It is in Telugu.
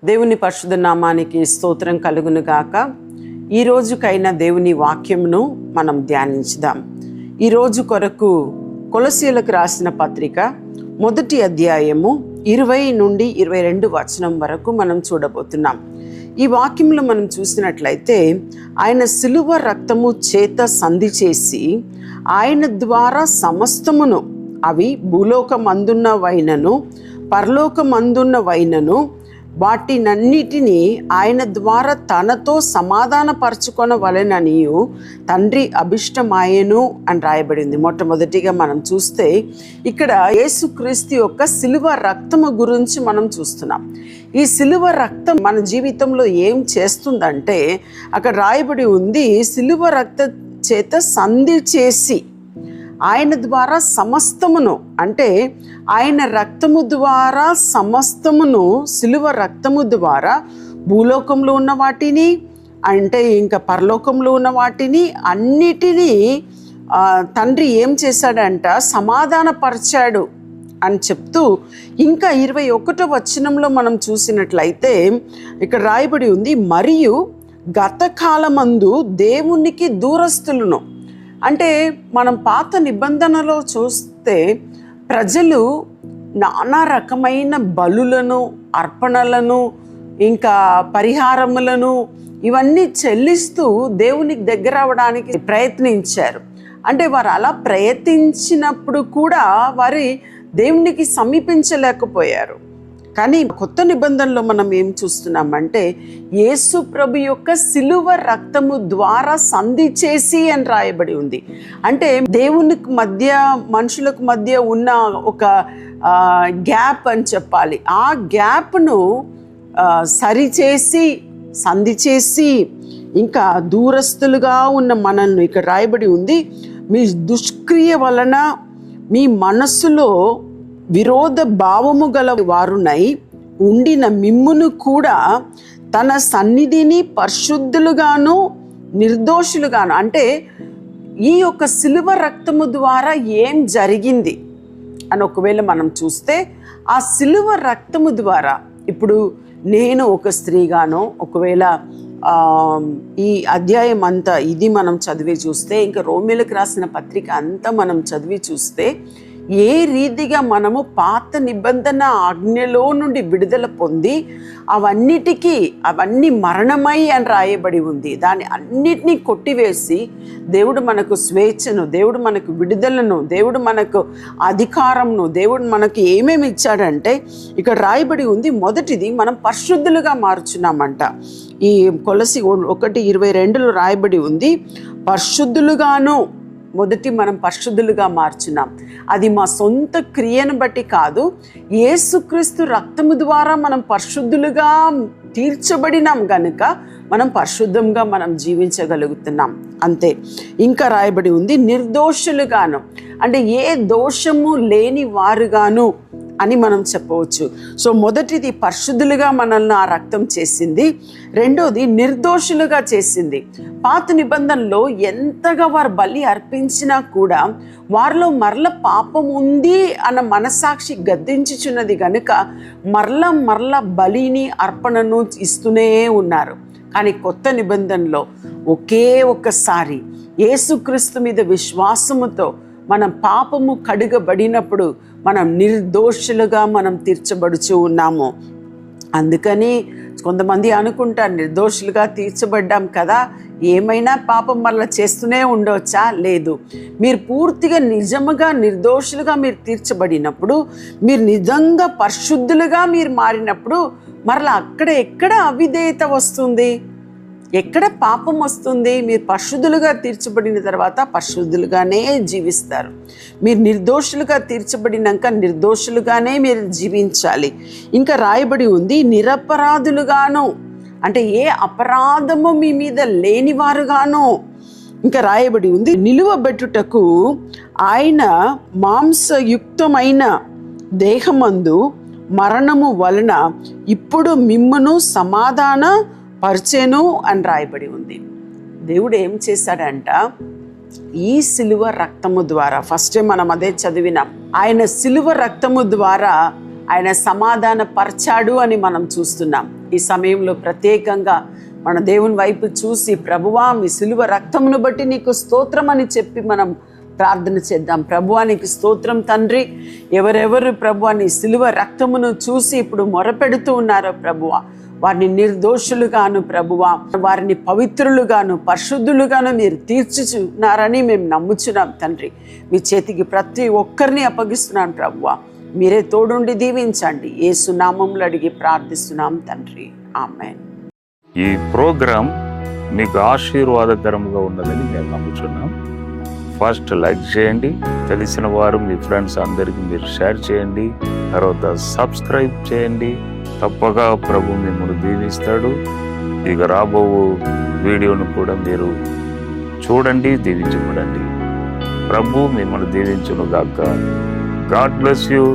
దేవుని పరిశుద్ధ నామానికి స్తోత్రం కలుగును గాక. ఈ రోజుకైనా దేవుని వాక్యమును మనం ధ్యానించుదాం. ఈ రోజు కొరకు కొలసీలకు రాసిన పత్రిక 1వ అధ్యాయము 20 నుండి 22 వచనం వరకు మనం చూడబోతున్నాం. ఈ వాక్యంలో మనం చూసినట్లయితే, ఆయన సిలువ రక్తము చేత సంధి చేసి ఆయన ద్వారా సమస్తమును, అవి భూలోకమందున్నవైనను పరలోకమందున్నవైనను, వాటినన్నిటినీ ఆయన ద్వారా తనతో సమాధానపరచుకొనవలెననియు తండ్రి అభిష్టమాయెను అని రాయబడింది. మొట్టమొదటిగా మనం చూస్తే ఇక్కడ యేసుక్రీస్తు యొక్క సిలువ రక్తము గురించి మనం చూస్తున్నాం. ఈ సిలువ రక్తం మన జీవితంలో ఏం చేస్తుందంటే, అక్కడ రాయబడి ఉంది, సిలువ రక్త చేత సంధి చేసి ఆయన ద్వారా సమస్తమును, అంటే ఆయన రక్తము ద్వారా సమస్తమును, సిలువ రక్తము ద్వారా భూలోకంలో ఉన్న వాటిని, అంటే ఇంకా పరలోకంలో ఉన్న వాటిని అన్నిటినీ తండ్రి ఏం చేశాడంట, సమాధానపరిచాడు అని చెప్తూ, ఇంకా 21వ వచనంలో మనం చూసినట్లయితే ఇక్కడ రాయబడి ఉంది, మరియు గతకాలమందు దేవునికి దూరస్తులను. అంటే మనం పాత నిబంధనలో చూస్తే ప్రజలు నానా రకమైన బలులను, అర్పణలను, ఇంకా పరిహారములను ఇవన్నీ చెల్లిస్తూ దేవునికి దగ్గర అవ్వడానికి ప్రయత్నించారు. అంటే వారు అలా ప్రయత్నించినప్పుడు కూడా వారి దేవునికి సమీపించలేకపోయారు. కానీ కొత్త నిబంధనలో మనం ఏం చూస్తున్నామంటే, యేసు ప్రభు యొక్క సిలువ రక్తము ద్వారా సంధి చేసి అని రాయబడి ఉంది. అంటే దేవునికి మధ్య, మనుషులకు మధ్య ఉన్న ఒక గ్యాప్ అని చెప్పాలి. ఆ గ్యాప్ను సరిచేసి, సంధి చేసి, ఇంకా దూరస్తులుగా ఉన్న మనల్ని, ఇక్కడ రాయబడి ఉంది, మీ దుష్క్రియ వలన మీ మనస్సులో విరోధ భావము గల వారునై ఉండిన మిమ్మును కూడా తన సన్నిధిని పరిశుద్ధులుగాను నిర్దోషులుగాను. అంటే ఈ యొక్క సిలువ రక్తము ద్వారా ఏం జరిగింది అని ఒకవేళ మనం చూస్తే, ఆ సిలువ రక్తము ద్వారా ఇప్పుడు నేను ఒక స్త్రీగానో, ఒకవేళ ఈ అధ్యాయం అంతా ఇది మనం చదివి చూస్తే, ఇంకా రోమీలకు రాసిన పత్రిక అంతా మనం చదివి చూస్తే, ఏ రీతిగా మనము పాత నిబంధన ఆజ్ఞలో నుండి విడుదల పొంది అవన్నీ మరణమై అని రాయబడి ఉంది. దాన్ని అన్నిటినీ కొట్టివేసి దేవుడు మనకు స్వేచ్ఛను, దేవుడు మనకు విడుదలను, దేవుడు మనకు అధికారంను, దేవుడు మనకి ఏమేమి ఇచ్చాడంటే ఇక్కడ రాయబడి ఉంది. మొదటిది, మనం పరిశుద్ధులుగా మార్చున్నామంట. ఈ కొలసి 1:22లో రాయబడి ఉంది, పరిశుద్ధులుగాను. మొదటి మనం పరిశుద్ధులుగా మార్చున్నాం. అది మా సొంత క్రియను బట్టి కాదు, యేసుక్రీస్తు రక్తము ద్వారా మనం పరిశుద్ధులుగా తీర్చబడినాం గనుక మనం పరిశుద్ధంగా మనం జీవించగలుగుతున్నాం, అంతే. ఇంకా రాయబడి ఉంది, నిర్దోషులుగాను, అంటే ఏ దోషము లేని వారుగాను అని మనం చెప్పవచ్చు. సో మొదటిది పరిశుద్ధులుగా మనల్ని ఆ రక్తం చేసింది. రెండోది నిర్దోషులుగా చేసింది. పాత నిబంధనలో ఎంతగా వారు బలి అర్పించినా కూడా వారిలో మరల పాపం ఉంది అన్న మనసాక్షి గద్దించుచున్నది కనుక మరల బలిని, అర్పణను ఇస్తూనే ఉన్నారు. కానీ కొత్త నిబంధనలో ఒకే ఒక్కసారి యేసుక్రీస్తు మీద విశ్వాసముతో మనం పాపము కడుగబడినప్పుడు మనం నిర్దోషులుగా మనం తీర్చబడుచు ఉన్నాము. అందుకని కొంతమంది అనుకుంటారు, నిర్దోషులుగా తీర్చబడ్డాం కదా, ఏమైనా పాపం మరలా చేస్తూనే ఉండవచ్చా? లేదు. మీరు పూర్తిగా నిజముగా నిర్దోషులుగా మీరు తీర్చబడినప్పుడు, మీరు నిజంగా పరిశుద్ధులుగా మీరు మారినప్పుడు మరలా ఎక్కడ అవిధేయత వస్తుంది, ఎక్కడ పాపం వస్తుంది? మీరు పరిశుద్ధులుగా తీర్చబడిన తర్వాత పరిశుద్ధులుగానే జీవిస్తారు. మీరు నిర్దోషులుగా తీర్చబడినాక నిర్దోషులుగానే మీరు జీవించాలి. ఇంకా రాయబడి ఉంది, నిరపరాధులుగాను, అంటే ఏ అపరాధము మీ మీద లేనివారుగాను. ఇంకా రాయబడి ఉంది, నిలువబెట్టుటకు ఆయన మాంసయుక్తమైన దేహమందు మరణము వలన ఇప్పుడు మిమ్మును సమాధాన పరిచెను అని రాయబడి ఉంది. దేవుడు ఏం చేశాడంట, ఈ సిలువ రక్తము ద్వారా, ఫస్ట్ మనం అదే చదివినాం, ఆయన సిలువ రక్తము ద్వారా ఆయన సమాధాన పరచాడు అని మనం చూస్తున్నాం. ఈ సమయంలో ప్రత్యేకంగా మన దేవుని వైపు చూసి, ప్రభువా మీ సిలువ రక్తమును బట్టి నీకు స్తోత్రం అని చెప్పి మనం ప్రార్థన చేద్దాం. ప్రభువా నీకు స్తోత్రం తండ్రి. ఎవరెవరు ప్రభువా నీ సిలువ రక్తమును చూసి ఇప్పుడు మొరపెడుతూ ఉన్నారో ప్రభువా, వారిని నిర్దోషులుగాను ప్రభువా, వారిని పవిత్రులుగాను పరిశుద్ధులుగాను మీరు తీర్చుచున్నారని మేము నమ్ముచున్నాం తండ్రి. మీ చేతికి ప్రతి ఒక్కరిని అప్పగిస్తున్నాను ప్రభువా, మీరే తోడుండి దీవించండి. యేసు నామములో అడిగి ప్రార్థిస్తున్నాం తండ్రి, ఆమేన్. ఈ ప్రోగ్రాం మీకు ఆశీర్వాదకరంగా ఉన్నదని మేము నమ్ముచున్నాం. ఫస్ట్ లైక్ చేయండి, తెలిసిన వారు మీ ఫ్రెండ్స్ అందరికీ మీరు షేర్ చేయండి, తర్వాత సబ్స్క్రైబ్ చేయండి. తప్పగా ప్రభు మిమ్మల్ని దీవిస్తాడు. ఇక రాబో వీడియోను కూడా మీరు చూడండి, దీవించబడండి. ప్రభు మిమ్మల్ని దీవించును గాక. God bless you.